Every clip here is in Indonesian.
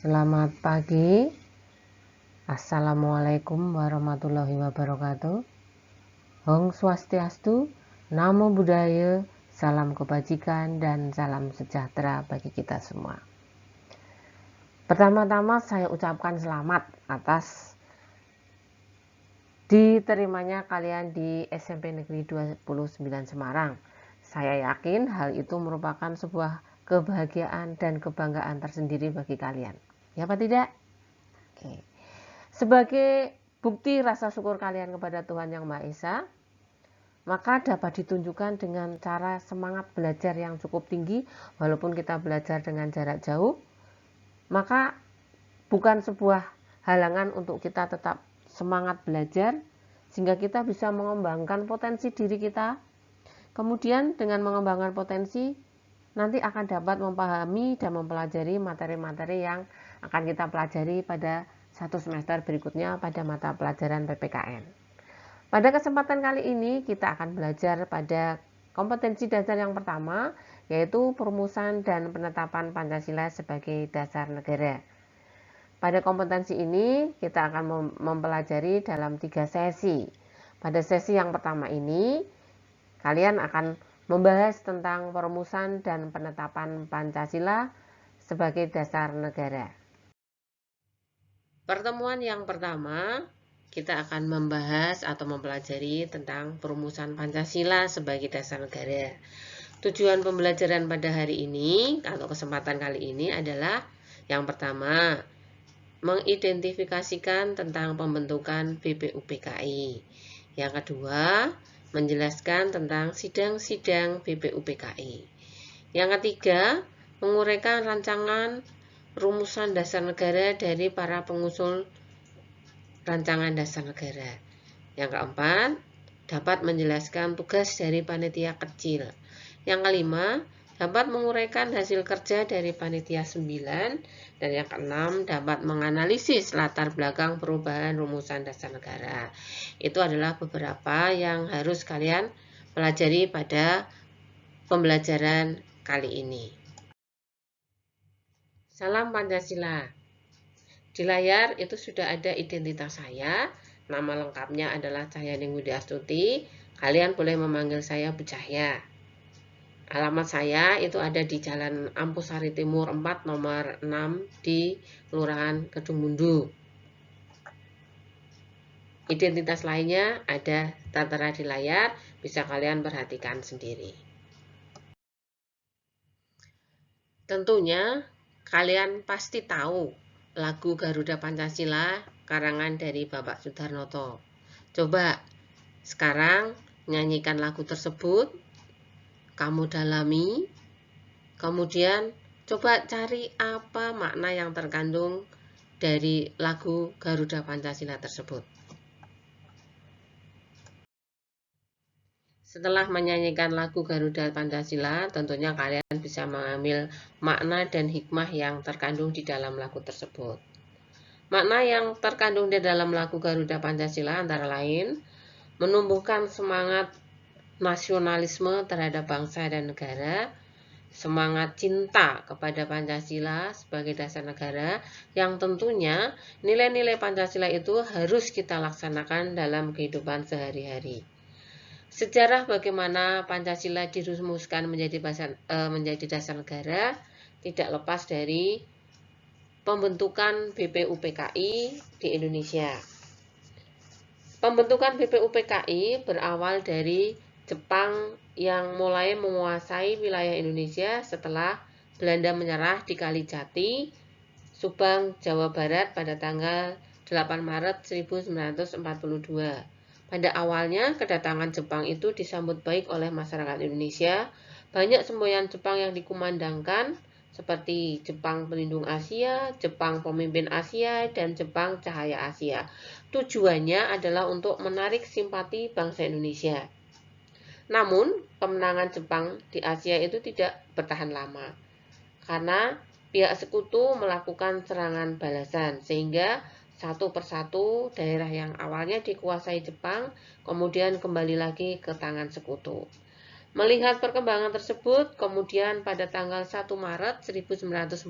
Selamat pagi. Assalamualaikum warahmatullahi wabarakatuh. Om Swastiastu, Namo Buddhaya, salam kebajikan dan salam sejahtera bagi kita semua. Pertama-tama saya ucapkan selamat atas diterimanya kalian di SMP Negeri 29 Semarang. Saya yakin hal itu merupakan sebuah kebahagiaan dan kebanggaan tersendiri bagi kalian. Ya apa tidak? Oke. Sebagai bukti rasa syukur kalian kepada Tuhan Yang Maha Esa, maka dapat ditunjukkan dengan cara semangat belajar yang cukup tinggi. Walaupun kita belajar dengan jarak jauh, maka bukan sebuah halangan untuk kita tetap semangat belajar, sehingga kita bisa mengembangkan potensi diri kita. Kemudian dengan mengembangkan potensi, nanti akan dapat memahami dan mempelajari materi-materi yang akan kita pelajari pada satu semester berikutnya pada mata pelajaran PPKN. Pada kesempatan kali ini kita akan belajar pada kompetensi dasar yang pertama, yaitu perumusan dan penetapan Pancasila sebagai dasar negara. Pada kompetensi ini kita akan mempelajari dalam 3 sesi. Pada sesi yang pertama ini kalian akan membahas tentang perumusan dan penetapan Pancasila sebagai dasar negara. Pertemuan yang pertama, kita akan membahas atau mempelajari tentang perumusan Pancasila sebagai dasar negara. Tujuan pembelajaran pada hari ini atau kesempatan kali ini adalah yang pertama, mengidentifikasikan tentang pembentukan BPUPKI. Yang kedua, menjelaskan tentang sidang-sidang BPUPKI. Yang ketiga, menguraikan rancangan rumusan dasar negara dari para pengusul rancangan dasar negara. Yang keempat, dapat menjelaskan tugas dari panitia kecil. Yang kelima, dapat menguraikan hasil kerja dari panitia 9. Dan yang keenam, dapat menganalisis latar belakang perubahan rumusan dasar negara. Itu adalah beberapa yang harus kalian pelajari pada pembelajaran kali ini. Salam Pancasila. Di layar itu sudah ada identitas saya. Nama lengkapnya adalah Cahyaning Widya Astuti. Kalian boleh memanggil saya Bu Cahya. Alamat saya itu ada di Jalan Ampusari Timur 4 nomor 6 di Kelurahan Kedungmundu. Identitas lainnya ada tertera di layar, bisa kalian perhatikan sendiri. Tentunya kalian pasti tahu lagu Garuda Pancasila karangan dari Bapak Soedarnoto. Coba sekarang nyanyikan lagu tersebut, kamu dalami, kemudian coba cari apa makna yang terkandung dari lagu Garuda Pancasila tersebut. Setelah menyanyikan lagu Garuda Pancasila, tentunya kalian bisa mengambil makna dan hikmah yang terkandung di dalam lagu tersebut. Makna yang terkandung di dalam lagu Garuda Pancasila antara lain menumbuhkan semangat nasionalisme terhadap bangsa dan negara, semangat cinta kepada Pancasila sebagai dasar negara, yang tentunya nilai-nilai Pancasila itu harus kita laksanakan dalam kehidupan sehari-hari. Sejarah bagaimana Pancasila dirumuskan menjadi dasar negara tidak lepas dari pembentukan BPUPKI di Indonesia. Pembentukan BPUPKI berawal dari Jepang yang mulai menguasai wilayah Indonesia setelah Belanda menyerah di Kalijati, Subang, Jawa Barat pada tanggal 8 Maret 1942. Pada awalnya, kedatangan Jepang itu disambut baik oleh masyarakat Indonesia. Banyak semboyan Jepang yang dikumandangkan, seperti Jepang Pelindung Asia, Jepang Pemimpin Asia, dan Jepang Cahaya Asia. Tujuannya adalah untuk menarik simpati bangsa Indonesia. Namun, kemenangan Jepang di Asia itu tidak bertahan lama, karena pihak sekutu melakukan serangan balasan, sehingga satu persatu daerah yang awalnya dikuasai Jepang kemudian kembali lagi ke tangan sekutu. Melihat perkembangan tersebut, kemudian pada tanggal 1 Maret 1945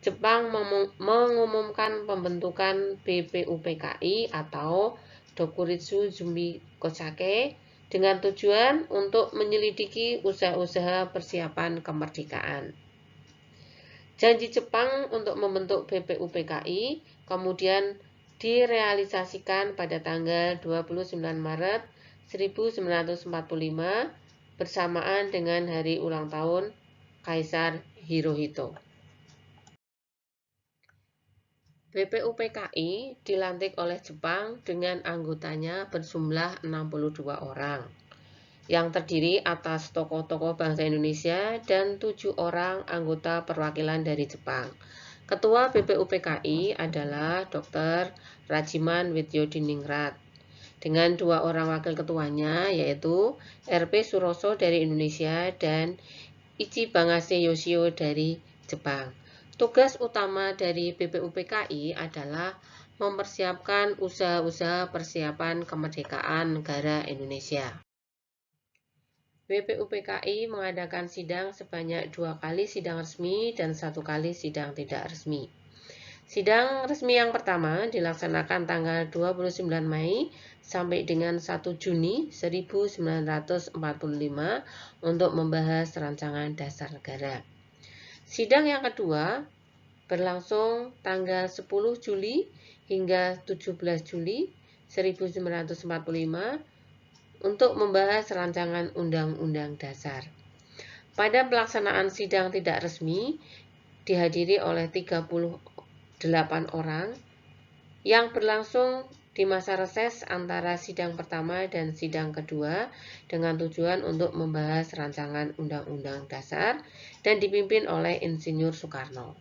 Jepang mengumumkan pembentukan BPUPKI atau Dokuritsu Zumbi Kosake dengan tujuan untuk menyelidiki usaha-usaha persiapan kemerdekaan. Janji Jepang untuk membentuk BPUPKI kemudian direalisasikan pada tanggal 29 Maret 1945 bersamaan dengan hari ulang tahun Kaisar Hirohito. BPUPKI dilantik oleh Jepang dengan anggotanya berjumlah 62 orang, yang terdiri atas tokoh-tokoh bangsa Indonesia dan 7 orang anggota perwakilan dari Jepang. Ketua BPUPKI adalah Dr. Rajiman Widyodiningrat, dengan 2 orang wakil ketuanya yaitu RP Suroso dari Indonesia dan Ichibangase Yoshio dari Jepang. Tugas utama dari BPUPKI adalah mempersiapkan usaha-usaha persiapan kemerdekaan negara Indonesia. BPUPKI mengadakan sidang sebanyak 2 kali sidang resmi dan 1 kali sidang tidak resmi. Sidang resmi yang pertama dilaksanakan tanggal 29 Mei sampai dengan 1 Juni 1945 untuk membahas rancangan dasar negara. Sidang yang kedua berlangsung tanggal 10 Juli hingga 17 Juli 1945 untuk membahas rancangan Undang-Undang Dasar. Pada pelaksanaan sidang tidak resmi dihadiri oleh 38 orang yang berlangsung di masa reses antara sidang pertama dan sidang kedua dengan tujuan untuk membahas rancangan Undang-Undang Dasar dan dipimpin oleh Insinyur Soekarno.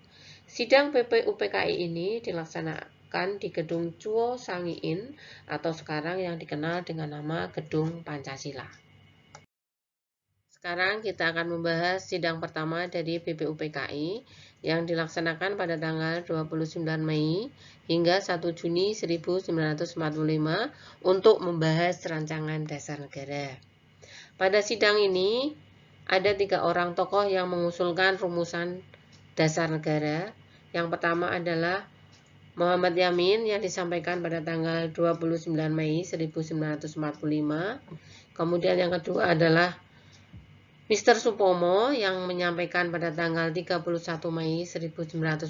Sidang BPUPKI ini dilaksanakan di Gedung Chuo Sangiin atau sekarang yang dikenal dengan nama Gedung Pancasila. Sekarang kita akan membahas sidang pertama dari BPUPKI yang dilaksanakan pada tanggal 29 Mei hingga 1 Juni 1945 untuk membahas rancangan dasar negara. Pada sidang ini ada 3 orang tokoh yang mengusulkan rumusan dasar negara. Yang pertama adalah Muhammad Yamin yang disampaikan pada tanggal 29 Mei 1945. Kemudian yang kedua adalah Mr. Supomo yang menyampaikan pada tanggal 31 Mei 1945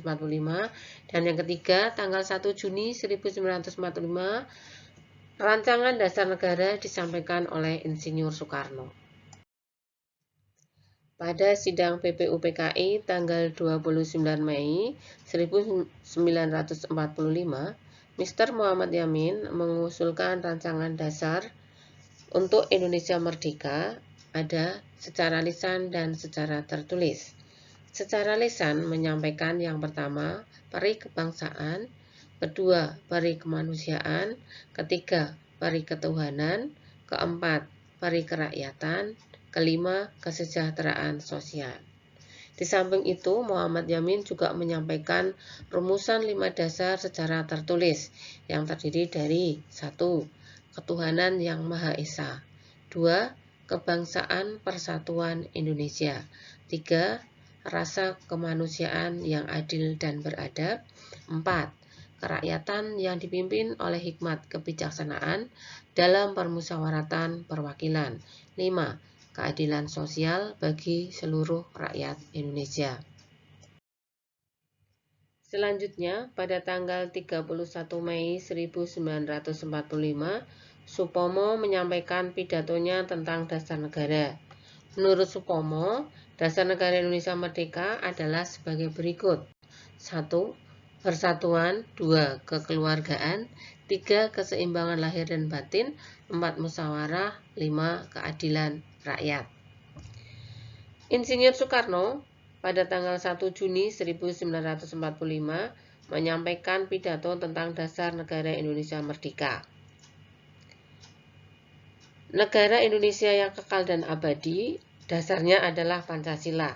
dan yang ketiga tanggal 1 Juni 1945 rancangan dasar negara disampaikan oleh Insinyur Soekarno. Pada sidang BPUPKI tanggal 29 Mei 1945, Mr. Muhammad Yamin mengusulkan rancangan dasar untuk Indonesia Merdeka ada secara lisan dan secara tertulis. Secara lisan menyampaikan yang pertama, peri kebangsaan, kedua, peri kemanusiaan, ketiga, peri ketuhanan, keempat, peri kerakyatan, kelima, kesejahteraan sosial. Di samping itu, Muhammad Yamin juga menyampaikan rumusan 5 dasar secara tertulis yang terdiri dari 1. Ketuhanan yang Maha Esa, 2. Kebangsaan Persatuan Indonesia, 3. Rasa kemanusiaan yang adil dan beradab, 4. Kerakyatan yang dipimpin oleh hikmat kebijaksanaan dalam permusyawaratan perwakilan, 5. Keadilan sosial bagi seluruh rakyat Indonesia. Selanjutnya, pada tanggal 31 Mei 1945, Supomo menyampaikan pidatonya tentang dasar negara. Menurut Supomo, dasar negara Indonesia Merdeka adalah sebagai berikut. 1. Persatuan, 2. Kekeluargaan, 3. Keseimbangan lahir dan batin, 4. Musyawarah, 5. Keadilan rakyat. Insinyur Soekarno pada tanggal 1 Juni 1945 menyampaikan pidato tentang dasar negara Indonesia Merdeka. Negara Indonesia yang kekal dan abadi, dasarnya adalah Pancasila.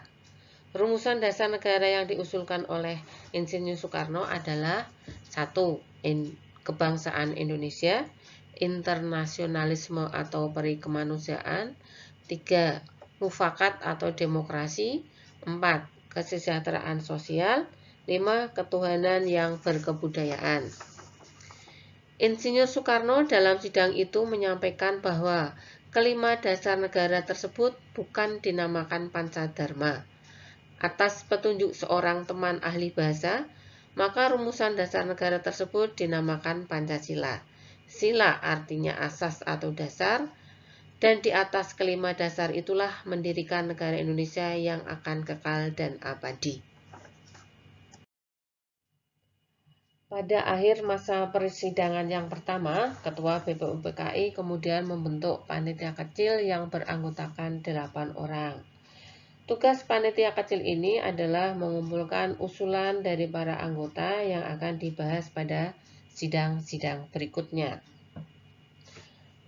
Rumusan dasar negara yang diusulkan oleh Insinyur Soekarno adalah 1. Kebangsaan Indonesia, internasionalisme atau peri kemanusiaan, 3. Mufakat atau demokrasi, 4. Kesejahteraan sosial, 5. Ketuhanan yang berkebudayaan. Insinyur Soekarno dalam sidang itu menyampaikan bahwa kelima dasar negara tersebut bukan dinamakan Pancadharma. Atas petunjuk seorang teman ahli bahasa, maka rumusan dasar negara tersebut dinamakan Pancasila. Sila artinya asas atau dasar, dan di atas kelima dasar itulah mendirikan negara Indonesia yang akan kekal dan abadi. Pada akhir masa persidangan yang pertama, Ketua BPUPKI kemudian membentuk panitia kecil yang beranggotakan 8 orang. Tugas panitia kecil ini adalah mengumpulkan usulan dari para anggota yang akan dibahas pada sidang-sidang berikutnya.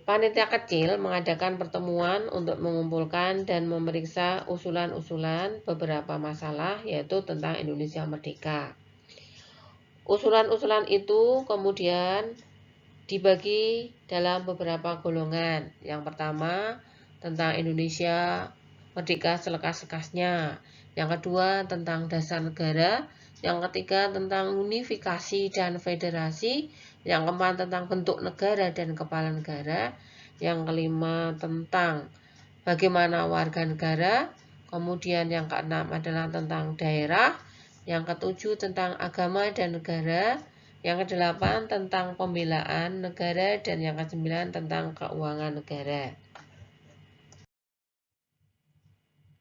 Panitia kecil mengadakan pertemuan untuk mengumpulkan dan memeriksa usulan-usulan beberapa masalah, yaitu tentang Indonesia Merdeka. Usulan-usulan itu kemudian dibagi dalam beberapa golongan. Yang pertama, tentang Indonesia merdeka selekas-lekasnya. Yang kedua, tentang dasar negara. Yang ketiga, tentang unifikasi dan federasi. Yang keempat, tentang bentuk negara dan kepala negara. Yang kelima, tentang bagaimana warga negara. Kemudian yang keenam adalah tentang daerah. Yang ketujuh tentang agama dan negara, yang kedelapan tentang pembelaan negara, dan yang kesembilan tentang keuangan negara.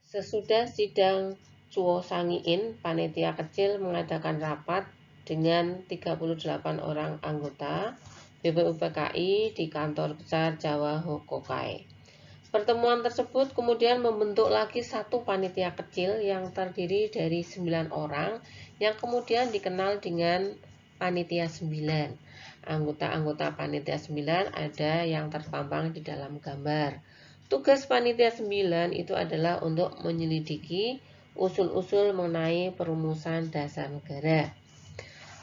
Sesudah sidang Cuo Sangiin, panitia kecil mengadakan rapat dengan 38 orang anggota BPUPKI di kantor besar Jawa Hokokai. Pertemuan tersebut kemudian membentuk lagi satu panitia kecil yang terdiri dari 9 orang yang kemudian dikenal dengan panitia 9. Anggota-anggota panitia 9 ada yang terpampang di dalam gambar. Tugas panitia 9 itu adalah untuk menyelidiki usul-usul mengenai perumusan dasar negara.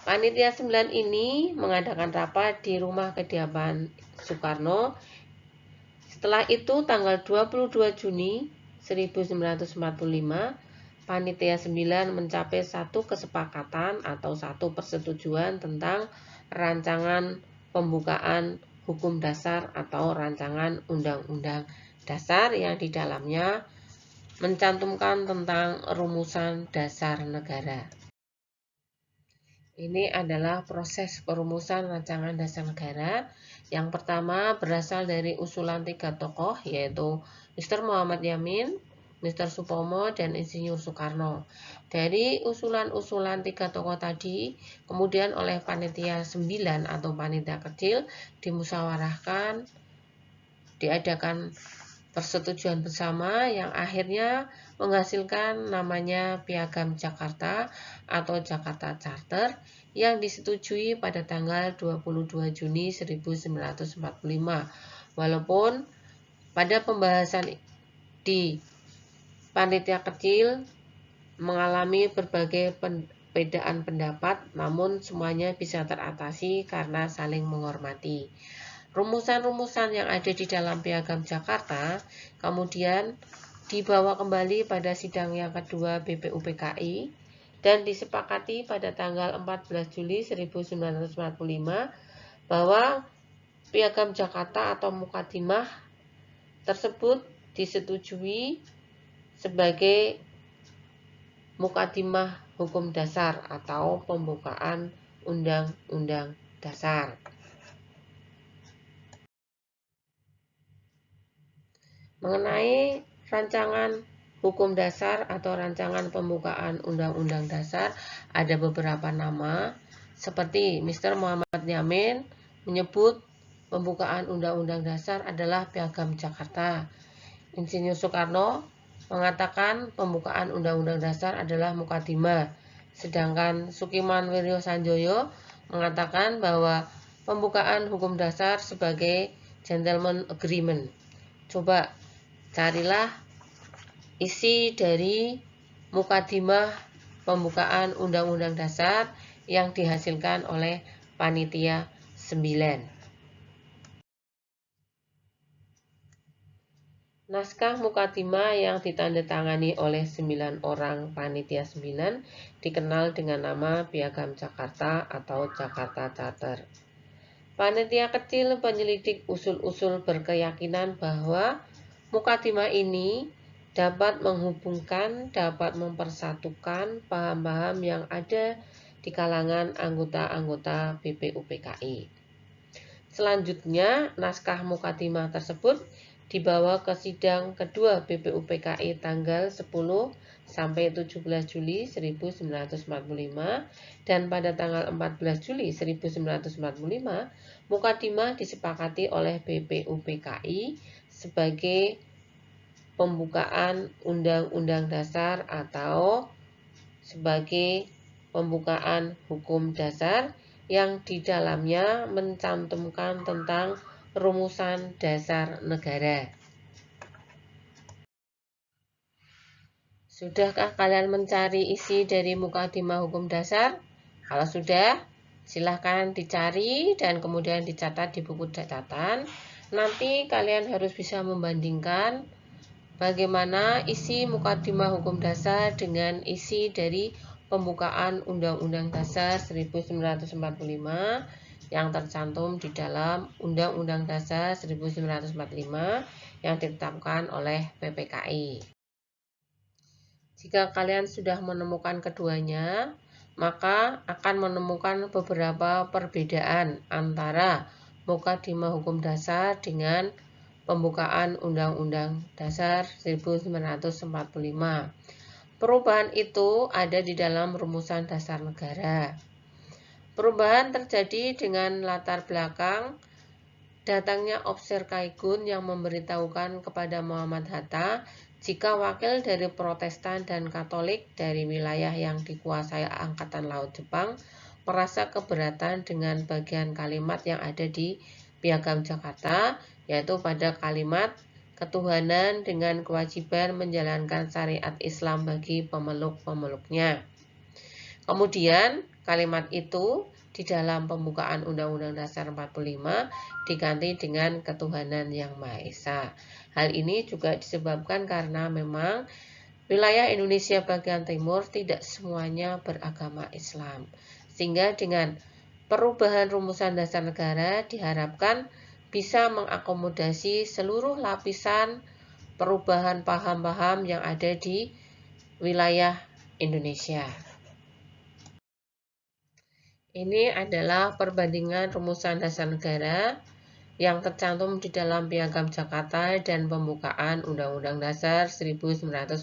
Panitia 9 ini mengadakan rapat di rumah kediaman Soekarno. Setelah itu tanggal 22 Juni 1945, Panitia 9 mencapai satu kesepakatan atau satu persetujuan tentang rancangan pembukaan hukum dasar atau rancangan undang-undang dasar yang di dalamnya mencantumkan tentang rumusan dasar negara. Ini adalah proses perumusan rancangan dasar negara. Yang pertama berasal dari usulan 3 tokoh, yaitu Mr. Muhammad Yamin, Mr. Supomo, dan Insinyur Soekarno. Dari usulan-usulan 3 tokoh tadi, kemudian oleh panitia 9 atau panitia kecil dimusyawarahkan, diadakan persetujuan bersama yang akhirnya menghasilkan namanya Piagam Jakarta atau Jakarta Charter yang disetujui pada tanggal 22 Juni 1945. Walaupun pada pembahasan di panitia kecil mengalami berbagai perbedaan pendapat, namun semuanya bisa teratasi karena saling menghormati. Rumusan-rumusan yang ada di dalam Piagam Jakarta kemudian dibawa kembali pada sidang yang kedua BPUPKI dan disepakati pada tanggal 14 Juli 1945 bahwa Piagam Jakarta atau Mukadimah tersebut disetujui sebagai Mukadimah Hukum Dasar atau pembukaan Undang-Undang Dasar. Mengenai rancangan hukum dasar atau rancangan pembukaan Undang-Undang Dasar, ada beberapa nama seperti Mr. Muhammad Yamin menyebut pembukaan Undang-Undang Dasar adalah Piagam Jakarta. Insinyur Soekarno mengatakan pembukaan Undang-Undang Dasar adalah Mukadimah. Sedangkan Sukiman Wiryo Sanjoyo mengatakan bahwa pembukaan hukum dasar sebagai gentleman agreement. Coba carilah isi dari Mukadimah pembukaan Undang-Undang Dasar yang dihasilkan oleh Panitia 9. Naskah Mukadimah yang ditandatangani oleh 9 orang panitia 9 dikenal dengan nama Piagam Jakarta atau Jakarta Charter. Panitia kecil penyelidik usul-usul berkeyakinan bahwa Mukadimah ini dapat menghubungkan, dapat mempersatukan paham-paham yang ada di kalangan anggota-anggota BPUPKI. Selanjutnya, naskah Mukadimah tersebut dibawa ke sidang kedua BPUPKI tanggal 10 sampai 17 Juli 1945 dan pada tanggal 14 Juli 1945 Mukadimah disepakati oleh BPUPKI sebagai pembukaan Undang-Undang Dasar atau sebagai pembukaan hukum dasar yang di dalamnya mencantumkan tentang rumusan dasar negara. Sudahkah kalian mencari isi dari Mukadimah Hukum Dasar? Kalau sudah, silahkan dicari dan kemudian dicatat di buku catatan. Nanti kalian harus bisa membandingkan bagaimana isi Mukadimah Hukum Dasar dengan isi dari pembukaan Undang-Undang Dasar 1945 yang tercantum di dalam Undang-Undang Dasar 1945 yang ditetapkan oleh PPKI. Jika kalian sudah menemukan keduanya, maka akan menemukan beberapa perbedaan antara Mukadimah Hukum Dasar dengan pembukaan Undang-Undang Dasar 1945. Perubahan itu ada di dalam rumusan dasar negara. Perubahan terjadi dengan latar belakang datangnya Officer Kaigun yang memberitahukan kepada Muhammad Hatta jika wakil dari Protestan dan Katolik dari wilayah yang dikuasai Angkatan Laut Jepang merasa keberatan dengan bagian kalimat yang ada di Piagam Jakarta, yaitu pada kalimat ketuhanan dengan kewajiban menjalankan syariat Islam bagi pemeluk-pemeluknya. Kemudian kalimat itu di dalam pembukaan Undang-Undang Dasar 45 diganti dengan ketuhanan yang Maha Esa. Hal ini juga disebabkan karena memang wilayah Indonesia bagian timur tidak semuanya beragama Islam. Sehingga dengan perubahan rumusan dasar negara diharapkan bisa mengakomodasi seluruh lapisan perubahan paham-paham yang ada di wilayah Indonesia. Ini adalah perbandingan rumusan dasar negara yang tercantum di dalam Piagam Jakarta dan pembukaan Undang-Undang Dasar 1945.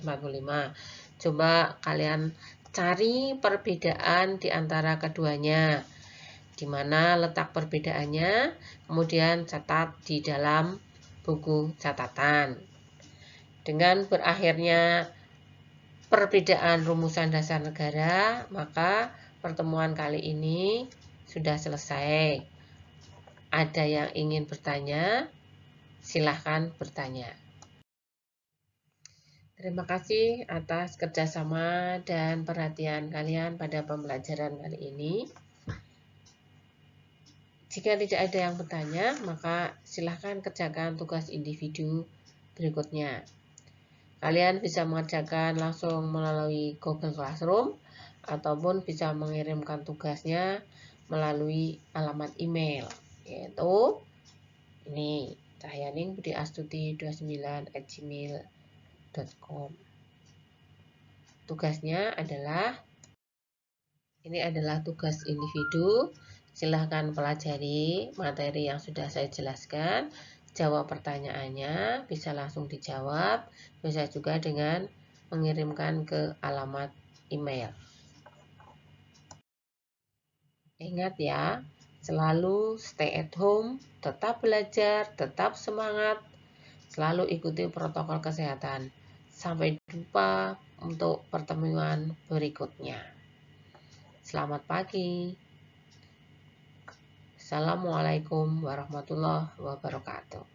Coba kalian cari perbedaan di antara keduanya. Di mana letak perbedaannya, kemudian catat di dalam buku catatan. Dengan berakhirnya perbedaan rumusan dasar negara, maka pertemuan kali ini sudah selesai. Ada yang ingin bertanya? Silahkan bertanya. Terima kasih atas kerjasama dan perhatian kalian pada pembelajaran kali ini. Jika tidak ada yang bertanya, maka silahkan kerjakan tugas individu berikutnya. Kalian bisa mengerjakan langsung melalui Google Classroom ataupun bisa mengirimkan tugasnya melalui alamat email, yaitu ini cahyaningsbudiastuti29@gmail.com. Tugasnya adalah ini adalah tugas individu. Silahkan pelajari materi yang sudah saya jelaskan. Jawab pertanyaannya, bisa langsung dijawab, bisa juga dengan mengirimkan ke alamat email. Ingat ya, selalu stay at home, tetap belajar, tetap semangat, selalu ikuti protokol kesehatan. Sampai jumpa untuk pertemuan berikutnya. Selamat pagi. Assalamualaikum warahmatullahi wabarakatuh.